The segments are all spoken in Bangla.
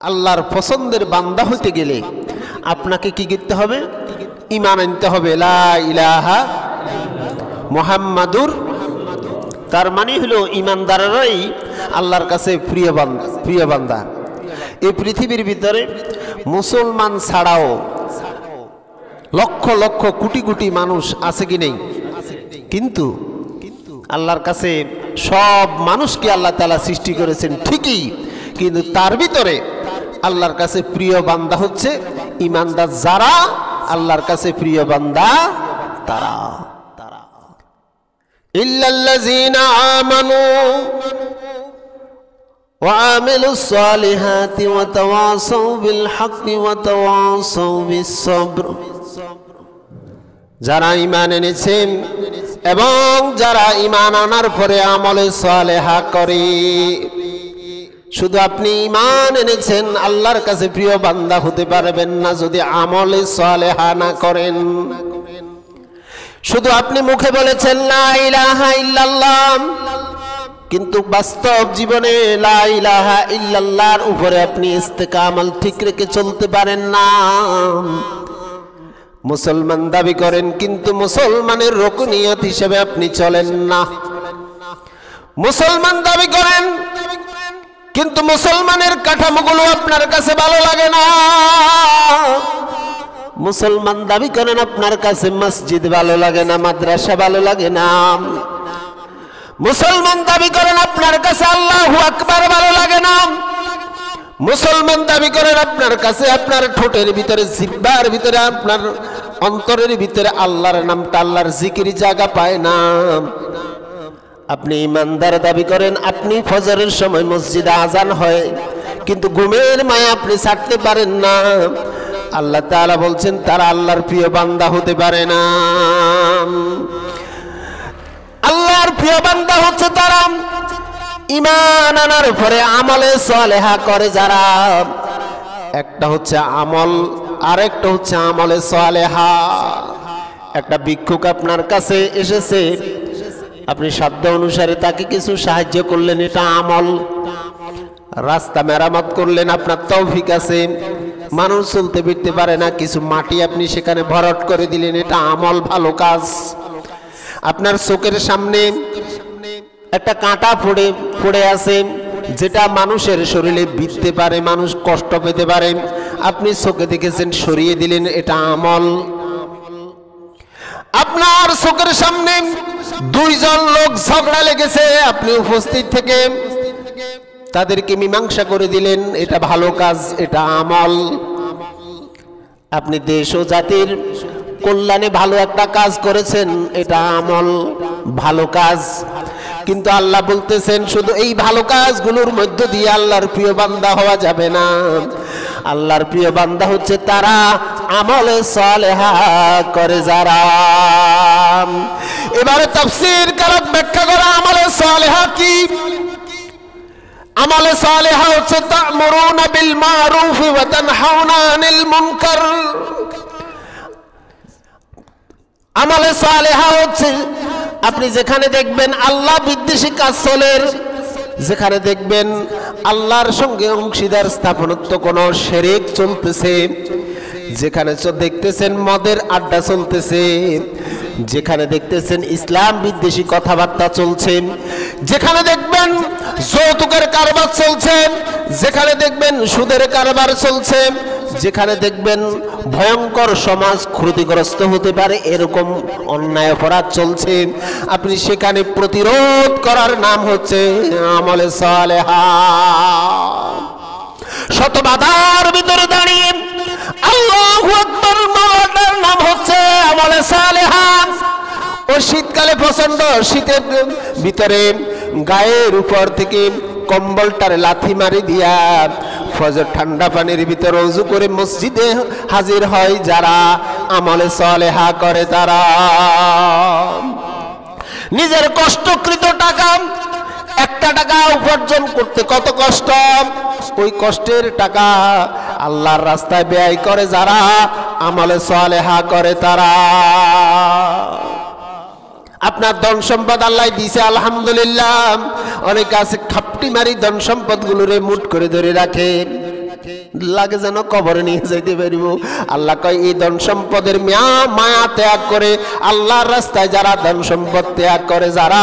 আল্লাহর পছন্দের বান্দা হতে গেলে আপনাকে কি করতে হবে? ঈমান আনতে হবে, লা ইলাহা মুহাম্মাদুর। তার মানে হলো ঈমানদাররাই আল্লাহর কাছে প্রিয় বান্দা। এই পৃথিবীর ভিতরে মুসলমান ছাড়াও লক্ষ লক্ষ কোটি কোটি মানুষ আছে কি নেই? কিন্তু আল্লাহর কাছে সব মানুষকে আল্লাহ তাআলা সৃষ্টি করেছেন ঠিকই, কিন্তু তার ভিতরে আল্লাহর কাছে প্রিয় বান্দা হচ্ছে ঈমানদার যারা আল্লাহর কাছে প্রিয় বান্দা তারা। ইল্লাল্লাযীনা আমানু ওয়া আমিলুস সালিহাতি ওয়া তাওয়াসাউ বিল হাক্কি ওয়া তাওয়াসাউ বিস সবর। যারা ঈমান এনেছেন এবং যারা ঈমান আনার পরে আমলে সালেহা করে। শুধু আপনি ঈমান এনেছেন, আল্লাহর কাছে প্রিয় বান্দা হতে পারবেন না যদি আমলে সালেহা না করেন। শুধু আপনি মুখে বলেছেন লা ইলাহা ইল্লাল্লাহ, কিন্তু বাস্তব জীবনে লা ইলাহা ইল্লাল্লাহর উপরে আপনি ইস্তেকামাল ঠিক রেখে চলতে পারেন না। মুসলমান দাবি করেন কিন্তু মুসলমানের রুকনিয়ত হিসেবে আপনি চলেন না। মুসলমান দাবি করেন কিন্তু মুসলমানের কাঠামোগুলো আপনার কাছে ভালো লাগে না। মুসলমান দাবি করেন আপনার কাছে মসজিদ ভালো লাগে না, মাদ্রাসা ভালো লাগে না। মুসলমান দাবি করেন আপনার কাছে আল্লাহু আকবার ভালো লাগে না। মুসলমান দাবি করেন আপনার কাছে আপনার ঠোঁটের ভিতরে, জিহ্বার ভিতরে, আপনার অন্তরের ভিতরে আল্লাহর নামটা, আল্লাহর জিকির জায়গা পায় না। আপনি ঈমানদার দাবি করেন, আপনি ফজরের সময় মসজিদে আজান হয় কিন্তু ঘুমের মায়া আপনি ছাড়তে পারেন না। আল্লাহ তাআলা বলছেন তারা আল্লাহর প্রিয় বান্দা হতে পারে না। আল্লাহর প্রিয় বান্দা হচ্ছে তারা ঈমান আনার পরে আমলে সালেহা করে যারা। একটা হচ্ছে আমল, আরেকটা হচ্ছে আমলে সালেহা। একটা ভিক্ষুক আপনার কাছে এসেছে, আপনি সাধ্য অনুসারে তাকে কিছু সাহায্য করলেন, এটা আমল। রাস্তা মেরামত করলেন, আপনার তৌফিক আছে, মানুষ চলতে ফিরতে পারে না, কিছু মাটি আপনি সেখানে ভরাট করে দিলেন, এটা আমল, ভালো কাজ। আপনার চোখের সামনে একটা কাঁটা পড়ে আছে যেটা মানুষের শরীরে বিঁধতে পারে, মানুষ কষ্ট পেতে পারে, আপনি চোখে দেখেছেন, সরিয়ে দিলেন, এটা আমল। আপনার চোখের সামনে দুইজন লোক ঝগড়া লেগেছে, আপনি উপস্থিত থেকে তাদেরকে মীমাংসা করে দিলেন, এটা ভালো কাজ, এটা আমল। আপনি দেশ ও জাতির কল্যাণে ভালো একটা কাজ করেছেন, এটা আমল, ভালো কাজ। কিন্তু আল্লাহ বলতেছেন শুধু এই ভালো কাজগুলোর মধ্য দিয়ে আল্লাহর প্রিয় বান্দা হওয়া যাবে না। আল্লাহর প্রিয় বান্দা হচ্ছে তারা আমলে সালেহা করে যারা। এবারে তাফসীর কারক ব্যাখ্যা করা আমলে সালেহা কি? আমলে সালেহা হচ্ছে তা'মুরুনা বিল মা'রুফ ওয়া তানহাউনা আনিল মুনকার। আমলে সালেহা হচ্ছে আপনি যেখানে দেখবেন আল্লাহ বিদ্বেষী কাজ চলে, যেখানে দেখবেন আল্লাহর সঙ্গে অংশীদার স্থাপনত্ব কোনো শিরক চলতেছে, যেখানে দেখতেছেন মদের আড্ডা চলতেছে, যেখানে দেখতেছেন ইসলাম বিদ্বেষী কথাবার্তা চলছে, যেখানে দেখবেন যৌতুকের কারবার চলছে, যেখানে দেখবেন সুদের কারবার চলছে, যেখানে দেখবেন ভয়ঙ্কর সমাজ ক্ষতিগ্রস্ত হতে পারে এরকম অন্যায় অপরাধ চলছে, আপনি সেখানে প্রতিরোধ করার নাম হচ্ছে আমলে সালেহা। শত বাধার ভিতরে দাঁড়িয়ে আল্লাহু আকবার বলার নাম হচ্ছে আমলে সালেহা। ও শীতকালে প্রচন্ড শীতের ভিতরে গায়ের উপর থেকে কম্বলটার লাথি মারি দিয়া ফজর ঠান্ডা পানির ভিতরে ওযু করে মসজিদে হাজির হয় যারা আমলে সালেহা করে তারা। নিজের কষ্টকৃত টাকা, একটা টাকা উপার্জন করতে কত কষ্ট, ওই কষ্টের টাকা আল্লাহর রাস্তায় ব্যয় করে যারা আমলে সালেহা করে তারা। আপনার ধন সম্পদ আল্লাহ দিয়েছে আলহামদুলিল্লাহ, অনেকে আছে খাপটি মারি ধন সম্পদ গুলোরে মুঠ করে ধরে রাখে, লাগে যেন কবরে নিয়ে যাইতে পারিব। আল্লাহ কয় এই ধন সম্পদের মায়া ত্যাগ করে আল্লাহর রাস্তায় যারা ধন সম্পদ ত্যাগ করে, যারা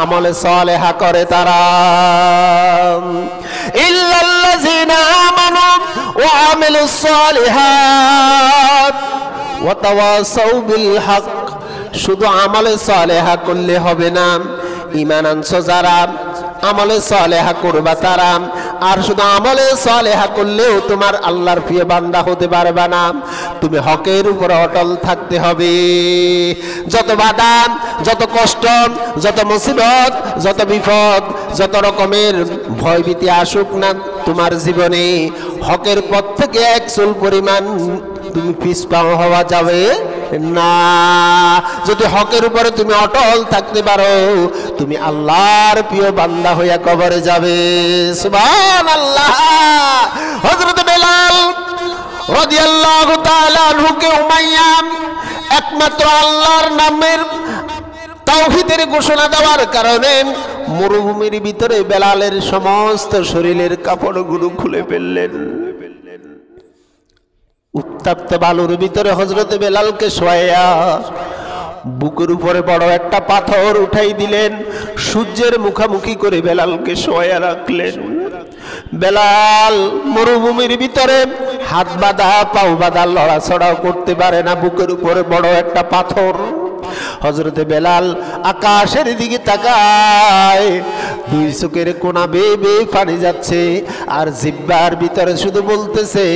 আমলে সালেহা করে, তারা ইল্লাল্লাযিনা আমানু ওয়া আমিলুস সালিহাত ওয়া তাওয়াসাউ বিল হক। শুধু আমলে সালেহা করলে হবে না, ঈমান আনছো যারা আমলে সালেহা করবা তারা। আর শুধু আমলে সালেহা করলেও তোমার আল্লাহর প্রিয় বান্দা হতে পারবে না, তুমি হকের উপর অটল থাকতে হবে। যত বাধা, যত কষ্ট, যত মুসিবত, যত বিপদ, যত রকমের ভয়ভীতি আসুক না তোমার জীবনে, হকের পথ থেকে এক চুল পরিমাণ তুমি পিছপা হওয়া যাবে না। যদি হকের উপরে তুমি অটল থাকতে পারো, তুমি আল্লাহর প্রিয় বান্দা হইয়া কবরে যাবে। সুবহানাল্লাহ। হযরত বেলাল রাদিয়াল্লাহু তাআলা আনহুকে উমাইয়া একমাত্র আল্লাহর নামের তাওহীদের ঘোষণা দেওয়ার কারণে মরুভূমির ভিতরে বেলালের সমস্ত শরীরের কাপড়গুলো খুলে ফেললেন। উত্তপ্ত বালুর ভিতরে হযরতে বেলালকে শোয়াইয়া বুকের উপরে বড় একটা পাথর উঠাই দিলেন, সূর্যের মুখামুখি করে বেলালকে শোয়াইয়া রাখলেন। বেলাল মরুভূমির ভিতরে হাত বাঁধা পাও বাঁধা লড়াছড়াও করতে পারে না, বুকের উপরে বড় একটা পাথর। হযরতে বেলাল আকাশের দিকে তাকায়, দুই চোখের কোনা বেয়ে বেয়ে পানি যাচ্ছে, আর জিহ্বার ভিতরে শুধু বলতেছে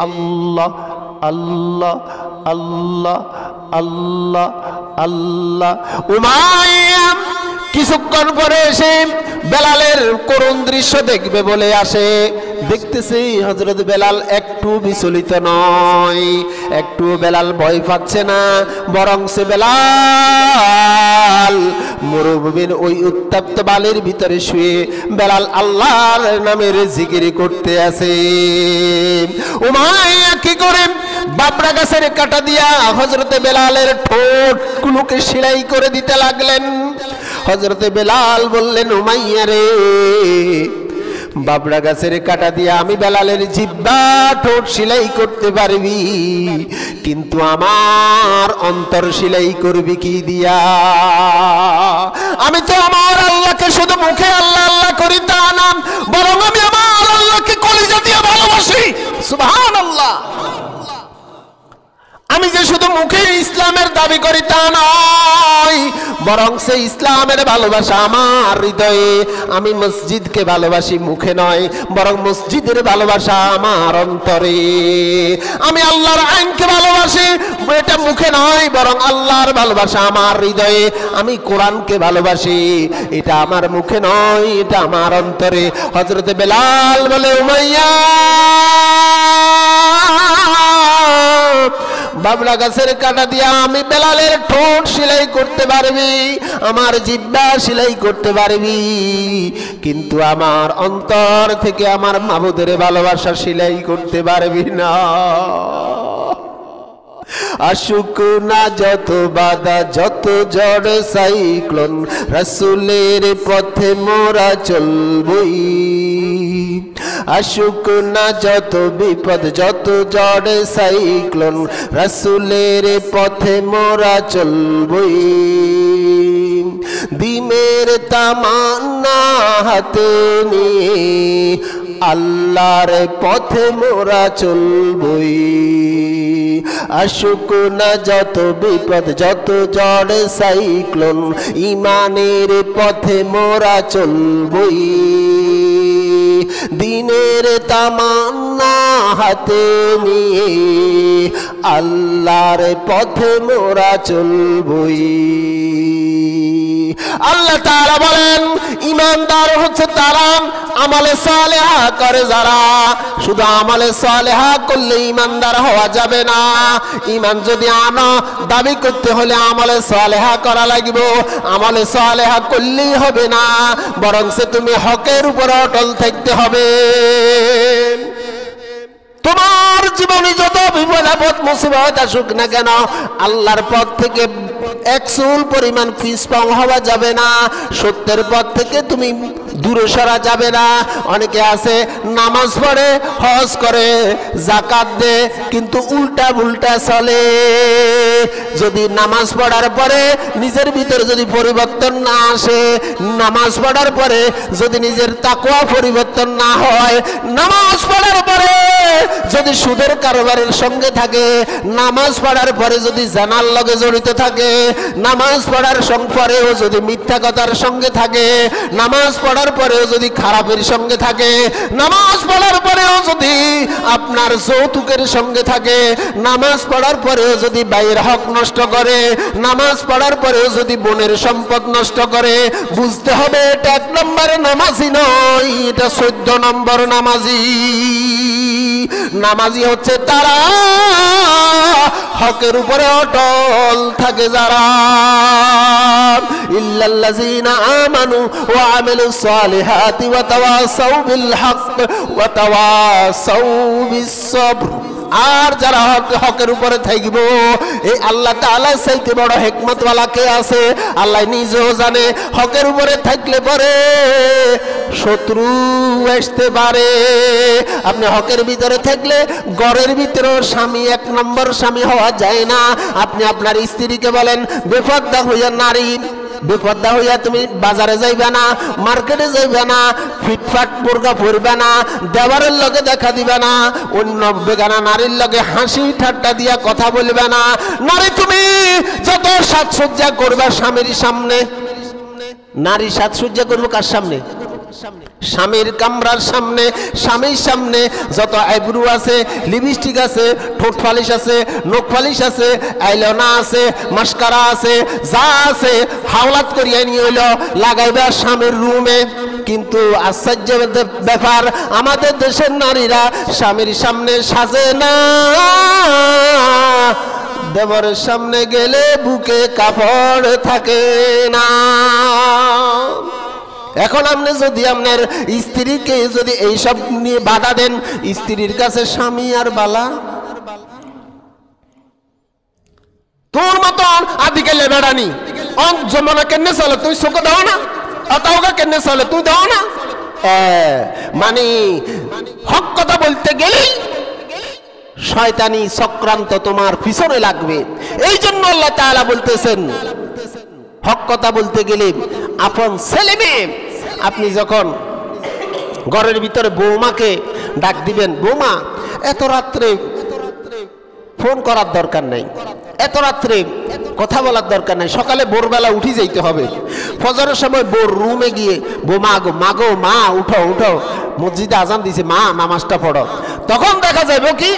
আল্লাহ আল্লাহ আল্লাহ আল্লাহ আল্লাহ। উমাইয়া কিছুক্ষণ পরে এসে বেলালের করুণ দৃশ্য দেখবে বলে আসে। দেখতেছি হযরত বেলাল একটু বিচলিত নয়, একটু বেলাল ভয় পাচ্ছে না, বরং সে বেলাল মরুভূমির ওই উত্তপ্ত বালির ভিতরে শুয়ে বেলাল আল্লাহর নামের জিকির করতে আছে। উমাইয়া কি করে বাবরা গাছের কাটা দিয়া হযরতে বেলালের ঠোঁটগুলোকে সেলাই করে দিতে লাগলেন। হযরতে বেলাল বললেন, উমাইয়া রে, বাবরা গাছের কাটা দিয়া আমি বেলালের জিহ্বা ঠোঁট সেলাই করতে পারবি, কিন্তু আমার অন্তর সেলাই করবি কি দিয়া? আমি তো আমার আল্লাহকে শুধু মুখে আল্লাহ আল্লাহ করি তা না, বরং আমি আমার আল্লাহকে কলিজা দিয়ে ভালোবাসি। সুবহানাল্লাহ। আমি যে শুধু মুখে ইসলামের দাবি করি তা নয়, বরং সেই ইসলামের ভালোবাসা আমার হৃদয়ে। আমি মসজিদকে ভালোবাসি মুখে নয়, বরং মসজিদের ভালোবাসা আমার অন্তরে। আমি আল্লাহর আইনকে ভালোবাসি, এটা মুখে নয়, বরং আল্লাহর ভালোবাসা আমার হৃদয়ে। আমি কোরআনকে ভালোবাসি, এটা আমার মুখে নয়, এটা আমার অন্তরে। হযরতে বেলাল বলে, উমাইয়া বাবলা গাছের কাটা দিয়া আমি বেলালের ঠোঁট সেলাই করতে পারবি, আমার জিহ্বা সেলাই করতে পারবি, কিন্তু আমার অন্তর থেকে আমার মাবুদের ভালোবাসা সেলাই করতে পারবি না। আশুক না যত বাধা, যত ঝড় সাইক্লোন, রাসূলের পথে মোরা চলবই। আশুক না যত বিপদ, যত ঝড় সাইক্লোন, রাসূলের পথে মোরা চলবই। দিনের তামান্না হাতে নিয়ে আল্লাহর পথে মোরা চলবই। আশুক না যত বিপদ, যত ঝড় সাইক্লোন, ইমানের পথে মোরা চলবই। দিনের তামান্না হাতে নিয়ে আল্লাহর পথে মোরা চলবই। আল্লাহ তাআলা বলেন, ঈমানদার হচ্ছে তারা আমলে সালেহা করে যারা। শুধু আমলে সালেহা করলে ঈমানদার হওয়া যাবে না। ঈমান যদি আনো, দাবি করতে হলে আমলে সালেহা করা লাগবে। আমলে সালেহা করলেই হবে না, বরং সে তুমি হকের উপর অটল থাকতে হবে। তোমার জীবনে যত বিপদ আপদ মুসিবত আসুক না কেন, আল্লাহর পথ থেকে এক চুল পরিমাণ পিছপা হওয়া যাবে না, সত্যের পথ থেকে তুমি দূরে সরা যাবে না। অনেকে আছে নামাজ পড়ে, হজ করে, যাকাত দেয়, কিন্তু উল্টা উল্টা চলে। যদি নামাজ পড়ার পরে নিজের ভিতরে যদি পরিবর্তন না আসে, নামাজ পড়ার পরে যদি নিজের তাকওয়া পরিবর্তন না হয়, নামাজ পড়ার পরে যদি সুদের কারবারের সঙ্গে থাকে, নামাজ পড়ার পরে যদি জানার লগে জড়িত থাকে, নামাজ পড়ার পরেও যদি মিথ্যা কথার সঙ্গে থাকে, নামাজ পড়ার পরেও যদি খারাপের সঙ্গে থাকে, নামাজ পড়ার পরেও যদি আপনার যৌতুকের সঙ্গে থাকে, নামাজ পড়ার পরেও যদি ভাইয়ের হক নষ্ট করে, নামাজ পড়ার পরেও যদি বোনের সম্পদ নষ্ট করে, বুঝতে হবে এটা 1 নম্বরে নামাজি নয়, এটা 14 নম্বর নামাজি। নামাজি হচ্ছে তারা হকের উপরে অটল থাকে যারা। ইল্লাল্লাযীনা আমানু ওয়া আমিলুস সালিহাতি ওয়া তাওয়াসাউ বিল হক ওয়া তাওয়াসাউ বিস সবর। আর যারা হকের উপরে থাকব, এই আল্লাহ তাআলা চাইতে বড় হিকমতওয়ালা কে আছে আল্লাহ নিজেও জানে। হকের উপরে থাকলে পরে শত্রু আসতে পারে। আপনি হকের ভিতরে থাকলে ঘরের ভিতরেও স্বামী 1 নম্বর স্বামী হওয়া যায় না। আপনি আপনার স্ত্রীকে বলেন বেপরদা হইয়া নারী, বেপরদা হইয়া তুমি বাজারে যাইবে না, মার্কেটে যাইবে না, ফিটফাট বোরকা পরবে না, দেওয়ারের লগে দেখা দিবে না, অন্য বেগানা নারীর লগে হাসি ঠাট্টা দিয়া কথা বলবে না। নারী তুমি যত সাজসজ্জা করবে স্বামীর সামনে, নারী সাজসজ্জা করবো কার সামনে? স্বামীর কামরার সামনে, স্বামীর সামনে যত আইব্রু আছে, লিপস্টিক আছে, ঠোঁট পালিশ আছে, নখ পালিশ আছে, আইলানা আছে, মাস্কারা আছে, যা আছে হাওলাত করিয়া নিয়ে হইল লাগাইবে স্বামীর রুমে। কিন্তু আশ্চর্যের ব্যাপার, আমাদের দেশের নারীরা স্বামীর সামনে সাজে না, দেবরের সামনে গেলে বুকে কাপড় থাকে না। এখন আপনি যদি আপনার স্ত্রীকে যদি এইসব নিয়ে বাধা দেন, স্ত্রীর কাছে স্বামী আর বালা তোর মতন আদিকালে বেড়ানি জমানা কেনে চলে তুই চোখ দাও না, অতওগা কেনে চলে তুই দাও না। মানে হক কথা বলতে গেলেই শয়তানি চক্রান্ত তোমার পিছনে লাগবে। এই জন্য আল্লাহ তাআলা বলতেছেন হক কথা বলতে গেলে আপন ছেলে মেয়ে, আপনি যখন ঘরের ভিতরে বৌমাকে ডাক দিবেন, বৌমা এত রাত্রে ফোন করার দরকার নাই, এত রাত্রে কথা বলার দরকার নাই, সকালে ভোরবেলা উঠে যাইতে হবে। ফজরের সময় বোর রুমে গিয়ে বৌমা গো মা গো মা উঠো উঠো, মসজিদে আজান দিছে মা নামাজটা পড়ো। তখন দেখা যাবে কি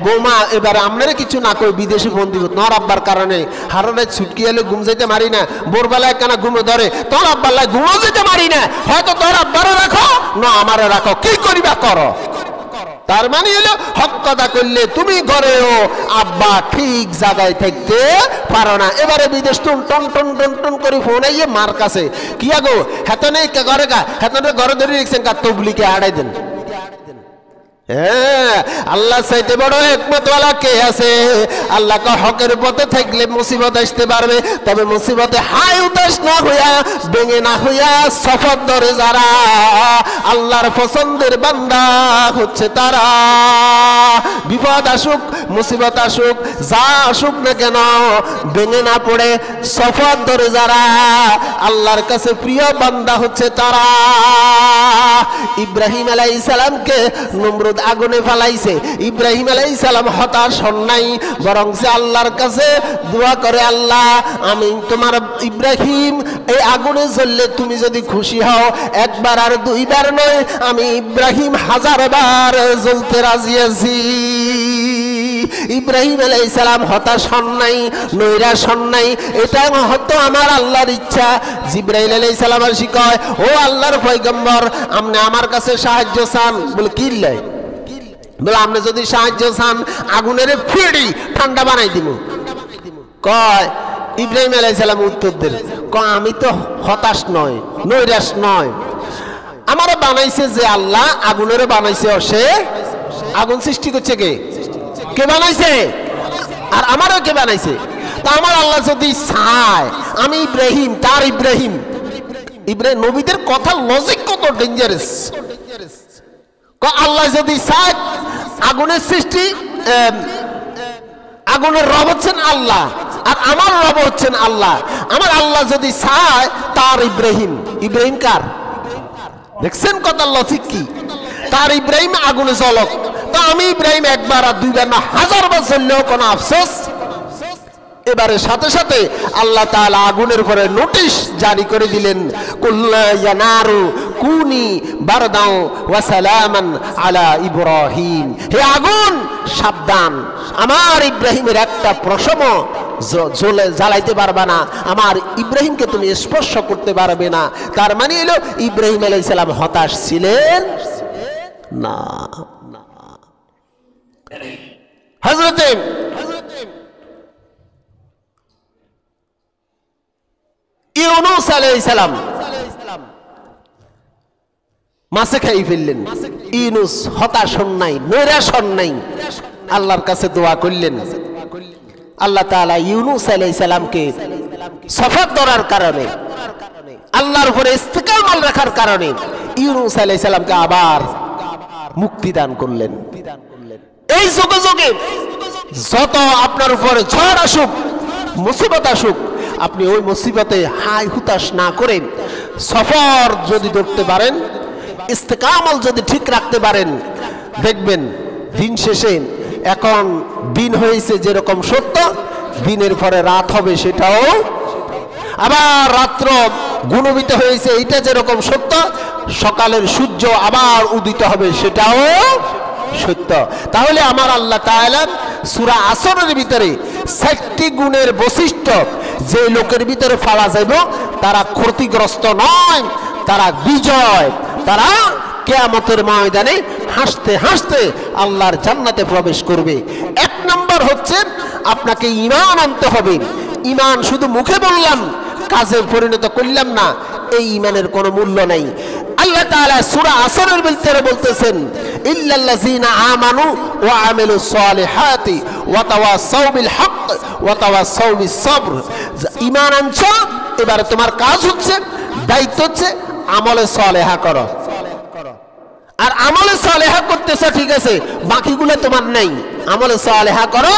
বৌমা এবার আপনারা কিছু না কই বিদেশে ফোন দিব, তোর আব্বার কারণে হারানে ছুটকি এলে ঘুম যাইতে মারি না, ভোরবেলায় কেনা ঘুমে ধরে, তোর আব্বাল্লায় ঘুমও যেতে মারি না, হয়তো তোর আব্বারে রাখো না আমারে রাখো, কি করিবা করো। তার মানে হলো হক কথা করলে তুমি ঘরেও আব্বা ঠিক জায়গায় থাকতে পারো না। এবারে বিদেশ টন টন টন টন টন করে ফোন আইয়ে মার কাছে কি আগো হেতনে ঘরে গা হেতনে ঘরে ধরে রেখেছেন কা তবলিকে আড়াই দেন। হ্যাঁ, আল্লাহ চাইতে বড় হিকমতওয়ালা কে আছে? আল্লাহ কা হকের পথে থাকলে মুসিবত আসতে পারবে, তবে মুসিবতে হাই উদাস না হইয়া ভেঙে না হইয়া সফর ধরে যারা আল্লাহর পছন্দের বান্দা হচ্ছে তারা। বিপদ আসুক মুসিবত আসুক যা আসুক না কেন ভেঙে না পড়ে সফর ধরে যারা আল্লাহর কাছে প্রিয় বান্দা হচ্ছে তারা। ইব্রাহিম আলাইহিস সালামকে নমরুদ আগুনে ফেলাইছে, ইব্রাহিম আলাইহিস সালাম হতাশ হন নাই, বরং সে আল্লাহর কাছে দোয়া করে, আল্লাহ আমি তোমার ইব্রাহিম এই আগুনে জ্বললে তুমি যদি খুশি হও, একবার আর দুইবার নয়, আমি ইব্রাহিম 1000 বার জ্বলতে রাজি আছি। ইব্রাহিম আলাইহিস সালাম হতাশ হন নাই, নৈরাশ হন নাই, এটা হয়তো আমার আল্লাহর ইচ্ছা। জিবরাইল আলাইহিস সালাম আসি কয়, ও আল্লাহর পয়গম্বর আপনি আমার কাছে সাহায্য চান? বলে কি লাই? বলে আপনি যদি সাহায্য চান আগুনের ফিড়ি ঠান্ডা বানাই দিব। কয় ইব্রাহিম আলাইহিস সালাম উত্তর দেন, কয় আমি তো হতাশ নয় নৈরাশ নয়, আমার বানাইছে যে আল্লাহ, আগুনের বানাইছে সে, আগুন সৃষ্টি করছে কে? কে বানাইছে? আর আমারও কে বানাইছে? তা আমার আল্লাহ যদি চায় আমি ইব্রাহিম তার ইব্রাহিম ইব্রাহিম নবীদের কথা লজিক কত ডেঞ্জারাস। আল্লাহ যদি চায় আগুনের সৃষ্টি আগুনের রব হচ্ছেন আল্লাহ আর আমার রব হচ্ছেন আল্লাহ। আমার আল্লাহ যদি চায় তার ইব্রাহিম, ইব্রাহিম কার? দেখছেন কথা লজিক কি? তার ইব্রাহিম আগুনে জ্বলক, তো আমি ইব্রাহিম একবার আর দুইবার না হাজার বার জ্বললেও কোনো আফসোস। এবারে সাথে সাথে আল্লাহ তাআলা আগুনের উপরে নোটিশ জারি করে দিলেন, কুল্লা ইয়ানারু কুনি বারদাও ওয়া সালামান আলা ইব্রাহিম। হে আগুন সাবধান, আমার ইব্রাহিমের একটা প্রশম জ্বালাইতে পারবে না, আমার ইব্রাহিমকে তুমি স্পর্শ করতে পারবে না। তার মানে হলো ইব্রাহিম আলাইহিস সালাম হতাশ ছিলেন না। হযরতে ইউনূস আলাইহিস সালাম মাছে খাই ফেললেন। ইউনূস হতাশ হন নাই, নৈরাশ হন নাই, আল্লাহর কাছে দোয়া করলেন। আল্লাহ তাআলা ইউনূস আলাইহিস সালামকে সফর করার কারণে, আল্লাহর উপরে ইস্তেকামত রাখার কারণে ইউনূস আলাইহিস সালামকে আবার মুক্তি দান করলেন। এই যুগে যুগে যত আপনার উপরে ঝড় আসুক, মুসিবত আসুক, আপনি ওই মুসিবতে হাই হুতাশ না করেন সফর যদি ধরতে পারেন, ইস্তেকামত যদি ঠিক রাখতে পারেন, দেখবেন দিন শেষে এখন দিন হয়েছে যেরকম সত্য, দিনের পরে রাত হবে সেটাও, আবার রাত্র গুণবিত হয়েছে এইটা যেরকম সত্য, সকালের সূর্য আবার উদিত হবে সেটাও সত্য। তাহলে আমার আল্লাহ তাআলা সূরা আসরের ভিতরে ৬০টি গুণের বৈশিষ্ট্য যে লোকের ভিতরে পাওয়া যাবে তারা ক্ষতিগ্রস্ত নয়, তারা বিজয়, তারা কিয়ামতের ময়দানে হাসতে হাসতে আল্লাহর জান্নাতে প্রবেশ করবে। এক নম্বর হচ্ছে আপনাকে ঈমান আনতে হবে। ঈমান শুধু মুখে বললাম, কাজে পরিণত করলাম না, এই ঈমানের কোনো মূল্য নাই। আল্লাহ তাআলা সূরা আসরের ভিতরে বলতেছেন, ইল্লাল্লাযীনা আমানু ওয়া আমিলুস সালিহাতি ওয়া তাওয়াসাউ বিল হক ওয়া তাওয়াসাউ বিস সবর। ঈমান আনছো, এবারে তোমার কাজ হচ্ছে, দায়িত্ব হচ্ছে আমলে সালেহা করো। আর আমলে সালেহা করতেছো ঠিক আছে, বাকিগুলো তোমার নাই। আমলে সালেহা করো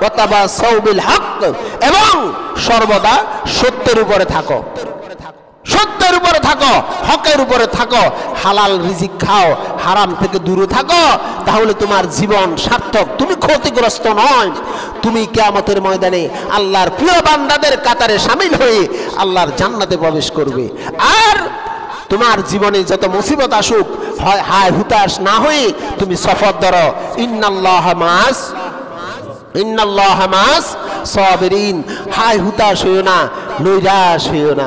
ওয়া তাওয়াসাউ বিল হক, এবং সর্বদা সত্যের উপরে থাকো, সত্যের উপরে থাকো, হকের উপরে থাকো, হালাল রিজিক খাও, হারাম থেকে দূরে থাকো, তাহলে তোমার জীবন সার্থক, তুমি ক্ষতিগ্রস্ত নয়, তুমি কিয়ামতের ময়দানে আল্লাহর প্রিয় বান্দাদের কাতারে শামিল হয়ে আল্লাহর জান্নাতে প্রবেশ করবে। আর তোমার জীবনে যত মুসিবত আসুক, হায় হুতাশ না হয়ে তুমি সফর ধরো। ইন্নাল্লাহা মাস সাবিরিন, হায় হুতাশ হইও না, নৈরাশ হইও না।